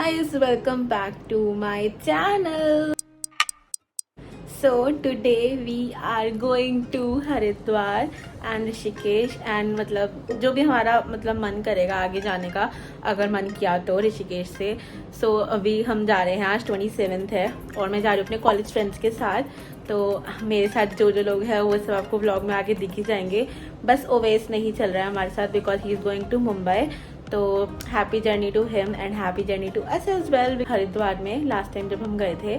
guys, welcome back to my channel. So today we are going to Haridwar and Rishikesh and मतलब जो भी हमारा मतलब मन करेगा आगे जाने का, अगर मन किया तो ऋषिकेश से. So अभी हम जा रहे हैं, आज 27th है और मैं जा रही हूँ अपने कॉलेज फ्रेंड्स के साथ. तो मेरे साथ जो जो लोग हैं वो सब आपको व्लॉग में आगे दिख ही जाएंगे. बस ओवेस नहीं चल रहा है हमारे साथ because he is going to Mumbai. तो happy journey to him and happy journey to us as well. Haridwar में लास्ट टाइम जब हम गए थे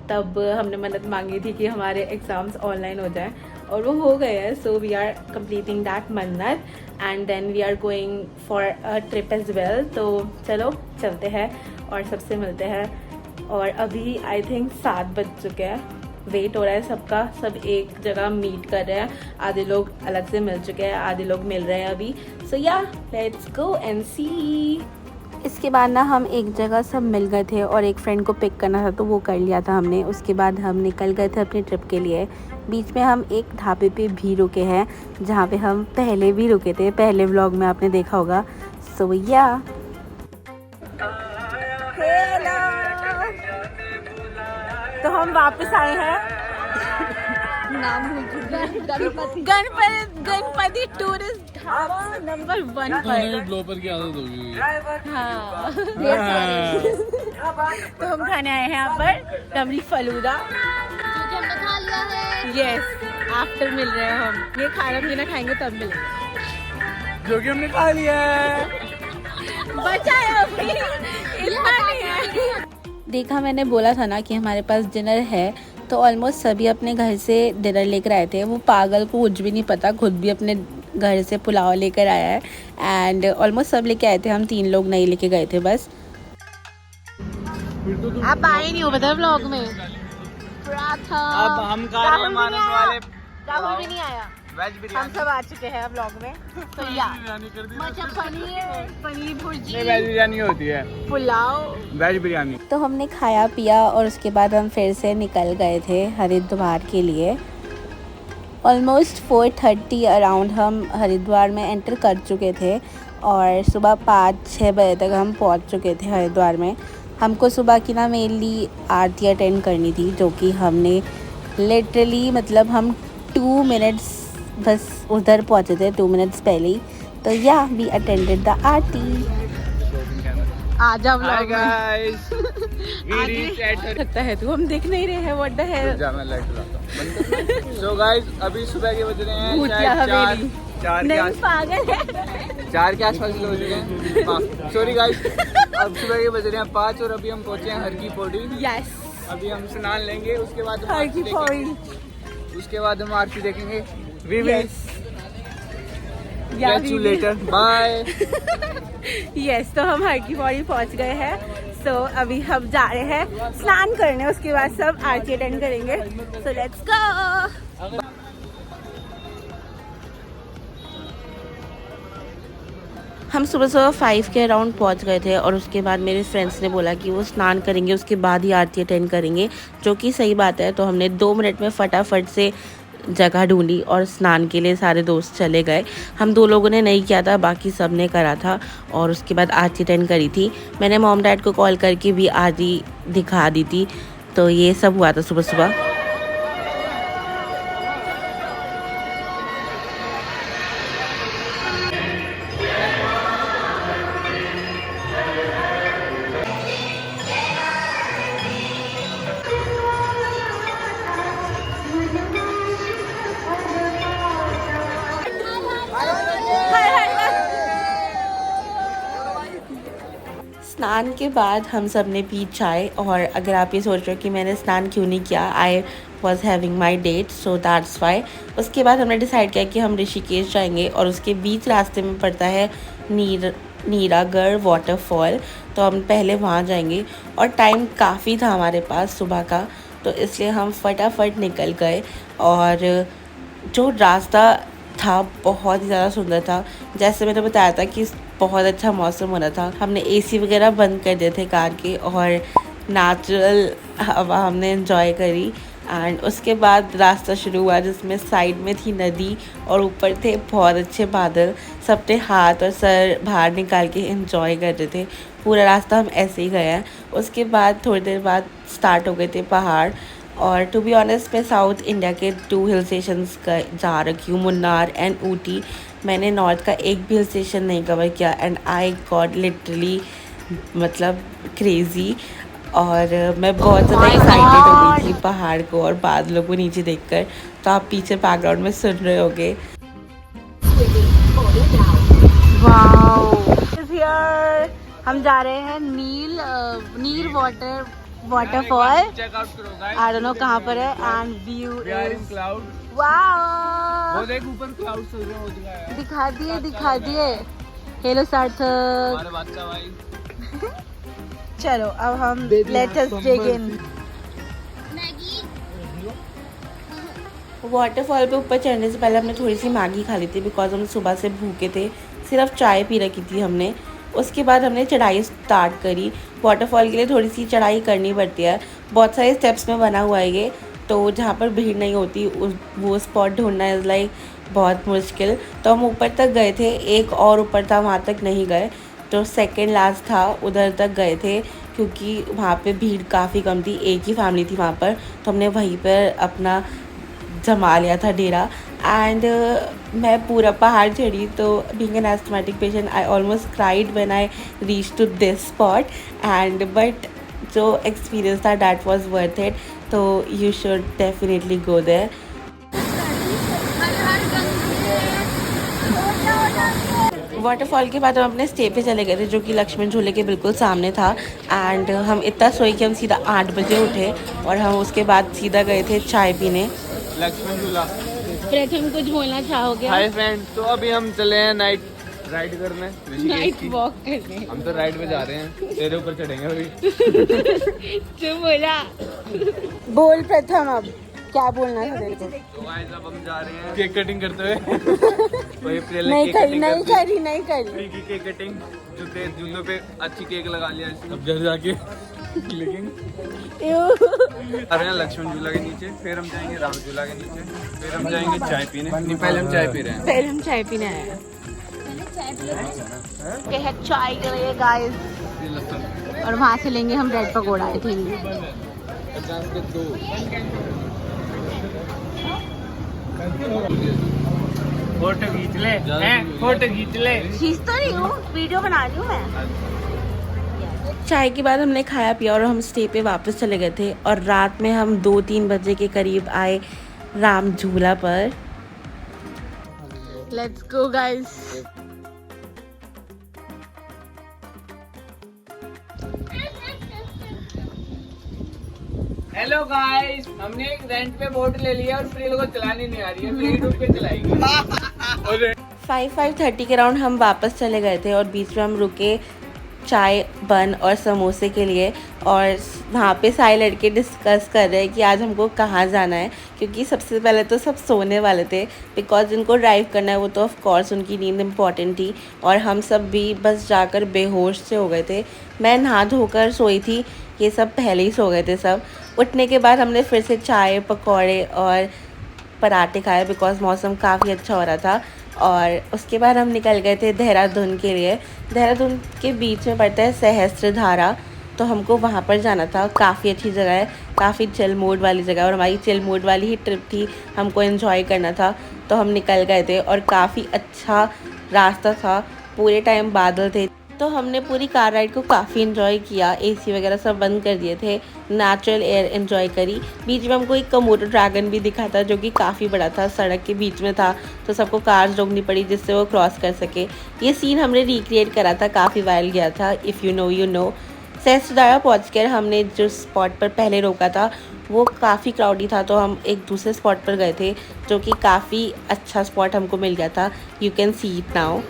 तब हमने मन्नत मांगी थी कि हमारे एग्ज़ाम्स ऑनलाइन हो जाएं और वो हो गए हैं. So we are completing that मन्नत and then we are going for a trip as well. तो चलो चलते हैं और सबसे मिलते हैं. और अभी आई थिंक 7 बज चुके हैं. वेट हो रहा है सबका, सब एक जगह मीट कर रहे हैं. आधे लोग अलग से मिल चुके हैं, आधे लोग मिल रहे हैं अभी. सो या लेट्स गो एंड सी. इसके बाद ना हम एक जगह सब मिल गए थे और एक फ्रेंड को पिक करना था तो वो कर लिया था हमने. उसके बाद हम निकल गए थे अपनी ट्रिप के लिए. बीच में हम एक ढाबे पे भी रुके हैं जहाँ पे हम पहले भी रुके थे, पहले व्लॉग में आपने देखा होगा. सो या तो हम वापस आए हैं. नाम गणपति टूरिस्ट ढाबा नंबर 1 पर. ब्लोपर की आदत होगी. हाँ तो हम खाने आए हैं यहाँ पर डमरी फलूदा जो कि हमने खा लिया है. यस आफ्टर मिल रहे हैं हम. ये खाना पीना खाएंगे तब मिलेंगे जो कि हमने खा लिया है. बचा है अभी इतना नहीं है. देखा मैंने बोला था ना कि हमारे पास डिनर है तो ऑलमोस्ट सभी अपने घर से डिनर लेकर आए थे. वो पागल को कुछ भी नहीं पता, खुद भी अपने घर से पुलाव लेकर आया है एंड ऑलमोस्ट सब लेके आए थे. हम 3 लोग नहीं लेके गए थे बस. आप आए नहीं हो बता व्लॉग में. अब हम खा रहे हैं मानस वाले. राहुल भी नहीं आया. वेज बिरयानी हम सब आ चुके हैं व्लॉग में. तो या पनीर भुर्जी, वेज बिरयानी होती है, पुलाव, वेज बिरयानी. तो हमने खाया पिया और उसके बाद हम फिर से निकल गए थे हरिद्वार के लिए. ऑलमोस्ट 4:30 अराउंड हम हरिद्वार में एंटर कर चुके थे और सुबह 5-6 बजे तक हम पहुंच चुके थे हरिद्वार में. हमको सुबह की ना मेनली आरती अटेंड करनी थी जो कि हमने लिटरली मतलब हम 2 मिनट्स बस उधर पहुंचे थे, 2 मिनट्स पहले ही. तो या वी अटेंडेड द आरती. आजा व्लॉग गाइस. लगता है तू हम देख नहीं रहे हैं. What the hell. जा मैं लाइट चलाता हूं. सो गाइस अभी सुबह के बज रहे हैं शायद 4 नहीं पागल है. 4 के आसपास हो चुके हैं. Sorry guys. अब सुबह के बज रहे हैं 5 और अभी हम पहुंचे हैं हर की पौड़ी. यस अभी हम स्नान लेंगे, उसके बाद हम हर की पौड़ी. उसके बाद हम आरती देखेंगे. We will या catch you later. Bye. Yes तो हम हर की पौड़ी पहुंच गए हैं. सो अभी हम जा रहे हैं स्नान करने, उसके बाद सब आरती अटेंड करेंगे. So let's go. हम सुबह सुबह 5 के अराउंड पहुंच गए थे और उसके बाद मेरे फ्रेंड्स ने बोला कि वो स्नान करेंगे उसके बाद ही आरती अटेंड करेंगे, जो कि सही बात है. तो हमने 2 मिनट में फटाफट से जगह ढूंढी और स्नान के लिए सारे दोस्त चले गए. हम 2 लोगों ने नहीं किया था, बाकी सब ने करा था और उसके बाद आरती अटेंड करी थी. मैंने मॉम डैड को कॉल करके भी आरती दिखा दी थी. तो ये सब हुआ था सुबह सुबह. स्नान के बाद हम सब ने पी चाय. और अगर आप ये सोच रहे हो कि मैंने स्नान क्यों नहीं किया, I was having my date so that's why. उसके बाद हमने डिसाइड किया कि हम ऋषिकेश जाएंगे और उसके बीच रास्ते में पड़ता है नीरागढ़ वाटरफॉल. तो हम पहले वहाँ जाएंगे और टाइम काफ़ी था हमारे पास सुबह का, तो इसलिए हम फटाफट निकल गए. और जो रास्ता था बहुत ही ज़्यादा सुंदर था. जैसे मैंने बताया था कि बहुत अच्छा मौसम हो रहा था. हमने एसी वगैरह बंद कर दिए थे कार के और नेचुरल हवा हमने एंजॉय करी. एंड उसके बाद रास्ता शुरू हुआ जिसमें साइड में थी नदी और ऊपर थे बहुत अच्छे बादल। सबने हाथ और सर बाहर निकाल के एंजॉय कर रहे थे। पूरा रास्ता हम ऐसे ही गए हैं। उसके बाद थोड़ी देर बाद स्टार्ट हो गए थे पहाड़। और टू बी ऑनेस्ट मैं साउथ इंडिया के 2 हिल स्टेशंस का जा रखी हूँ, मुन्नार एंड ऊटी। मैंने नॉर्थ का एक भी हिल स्टेशन नहीं कवर किया एंड आई गॉट लिटरली मतलब क्रेज़ी। और मैं बहुत ज़्यादा एक्साइटेड हो गई थी पहाड़ को और बादलों को नीचे देखकर। तो आप पीछे बैकग्राउंड में सुन रहे होगे। हम जा रहे हैं नील वाटरफॉल। आई डोंट नो कहाँ पर है एंड व्यू इज वाओ। वो देख ऊपर क्लाउड चल रहे हैं, हो चुका है। दिखा दिए। हेलो सार्थक। हमारे बच्चा भाई। चलो अब हम लेट अस डिग इन। वाटरफॉल पे ऊपर चढ़ने से पहले हमने थोड़ी सी मैगी खा ली थी बिकॉज हम सुबह से भूखे थे। सिर्फ चाय पी रखी थी हमने। उसके बाद हमने चढ़ाई स्टार्ट करी। वाटरफॉल के लिए थोड़ी सी चढ़ाई करनी पड़ती है, बहुत सारे स्टेप्स में बना हुआ है ये। तो जहाँ पर भीड़ नहीं होती वो स्पॉट ढूंढना इज़ लाइक बहुत मुश्किल। तो हम ऊपर तक गए थे, एक और ऊपर था वहाँ तक नहीं गए। तो सेकंड लास्ट था उधर तक गए थे क्योंकि वहाँ पे भीड़ काफ़ी कम थी, एक ही फैमिली थी वहाँ पर। तो हमने वहीं पर अपना जमा लिया था डेरा। एंड मैं पूरा पहाड़ चढ़ी। तो being an asthmatic patient I almost cried when I reach to this spot and but जो एक्सपीरियंस था दैट वाज वर्थ इट। तो you should definitely go there. Waterfall के बाद हम अपने स्टे पे चले गए थे जो कि लक्ष्मण झूले के बिल्कुल सामने था। एंड हम इतना सोए कि हम सीधा 8 बजे उठे और हम उसके बाद सीधा गए थे चाय पीने। लक्ष्मण झूला। प्रथम कुछ बोलना चाहोगे? हाय फ्रेंड, तो अभी हम चले हैं नाइट राइड करने, नाइट वॉक करने। हम तो राइड पे जा रहे हैं, तेरे ऊपर चढ़ेंगे अभी। जो बोला बोल प्रथम, अब क्या बोलना था तेरे को? तो गाइस अब हम जा रहे हैं केक कटिंग करते हुए। नहीं करी केक कटिंग, जूतों पे अच्छी केक लगा लिया। अब जल्द जाके क्लिकिंग अरे लक्ष्मण झूला के नीचे, फिर हम जाएंगे राम झूला के नीचे, फिर हम जाएंगे चाय पीने। नहीं, पहले हम चाय पी रहे हैं। पहले हम चाय पीने आए हैं। चाय के लिए गाइस, और वहाँ से लेंगे हम ब्रेड पकौड़ा। आई थिंक 50 के 2। फोटो खींच ले, फोटो खींच ले। खींच तो नहीं हूँ, वीडियो बना रही हूँ मैं। चाय के बाद हमने खाया पिया और हम स्टे पे वापस चले गए थे। और रात में हम 2-3 बजे के करीब आए राम झूला पर। Let's go guys. Hello guys, हमने एक रेंट पे बोट ले लिया और फ्री लोगों को चलानी नहीं आ रही है, फ्री डूब के चलाएंगे। 5:30 के राउंड हम वापस चले गए थे और बीच में हम रुके चाय बन और समोसे के लिए। और वहाँ पे सारे लड़के डिस्कस कर रहे हैं कि आज हमको कहाँ जाना है, क्योंकि सबसे पहले तो सब सोने वाले थे बिकॉज जिनको ड्राइव करना है वो तो ऑफ कोर्स उनकी नींद इम्पॉर्टेंट थी। और हम सब भी बस जाकर बेहोश से हो गए थे। मैं नहा धोकर सोई थी, ये सब पहले ही सो गए थे सब। उठने के बाद हमने फिर से चाय पकौड़े और पराठे खाए बिकॉज मौसम काफ़ी अच्छा हो रहा था। और उसके बाद हम निकल गए थे देहरादून के लिए। देहरादून के बीच में पड़ता है सहस्त्रधारा, तो हमको वहाँ पर जाना था। काफ़ी अच्छी जगह है, काफ़ी चिल मूड वाली जगह, और हमारी चिल मूड वाली ही ट्रिप थी, हमको एंजॉय करना था। तो हम निकल गए थे और काफ़ी अच्छा रास्ता था, पूरे टाइम बादल थे। तो हमने पूरी कार राइड को काफ़ी इन्जॉय किया। एसी वगैरह सब बंद कर दिए थे, नेचुरल एयर एंजॉय करी। बीच में हमको एक कमोडो ड्रैगन भी दिखा था जो कि काफ़ी बड़ा था, सड़क के बीच में था, तो सबको कार्स रोकनी पड़ी जिससे वो क्रॉस कर सके। ये सीन हमने रिक्रिएट करा था, काफ़ी वायरल गया था। If you know. सहस्त्रधारा पहुँचकर हमने जो स्पॉट पर पहले रोका था वो काफ़ी क्राउडी था, तो हम एक दूसरे स्पॉट पर गए थे जो कि काफ़ी अच्छा स्पॉट हमको मिल गया था। You can see it now.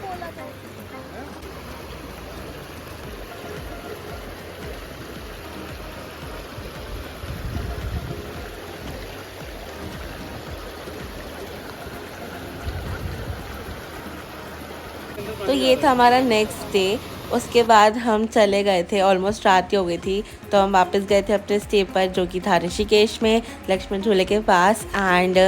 तो ये था हमारा नेक्स्ट डे। उसके बाद हम चले गए थे, ऑलमोस्ट रात ही हो गई थी, तो हम वापस गए थे अपने स्टे पर जो कि था ऋषिकेश में लक्ष्मण झूले के पास। एंड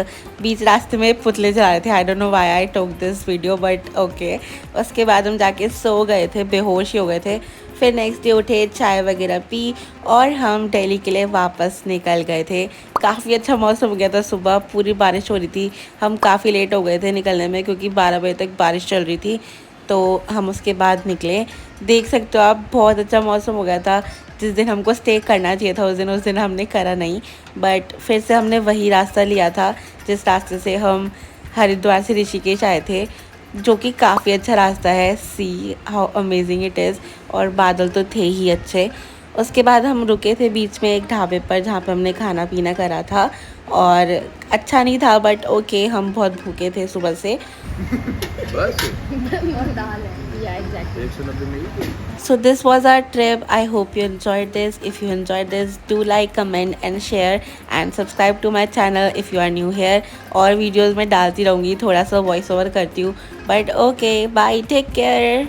बीच रास्ते में पुतले चला रहे थे। I don't know why I took this video but okay. उसके बाद हम जाके सो गए थे, बेहोश ही हो गए थे। फिर नेक्स्ट डे उठे, चाय वगैरह पी और हम दिल्ली के लिए वापस निकल गए थे। काफ़ी अच्छा मौसम हो गया था, सुबह पूरी बारिश हो रही थी। हम काफ़ी लेट हो गए थे निकलने में क्योंकि 12 बजे तक बारिश चल रही थी, तो हम उसके बाद निकले। देख सकते हो आप, बहुत अच्छा मौसम हो गया था। जिस दिन हमको स्टे करना चाहिए था उस दिन हमने करा नहीं, बट फिर से हमने वही रास्ता लिया था जिस रास्ते से हम हरिद्वार से ऋषिकेश आए थे, जो कि काफ़ी अच्छा रास्ता है। See how amazing it is. और बादल तो थे ही अच्छे। उसके बाद हम रुके थे बीच में एक ढाबे पर जहाँ पे हमने खाना पीना करा था, और अच्छा नहीं था बट ओके, हम बहुत भूखे थे सुबह से। So this was our trip. I hope you enjoyed this. If you enjoyed this, do like, comment and share and subscribe to my channel if you are new here. और videos में डालती रहूँगी, थोड़ा सा वॉइस ओवर करती हूँ, but okay bye, take care.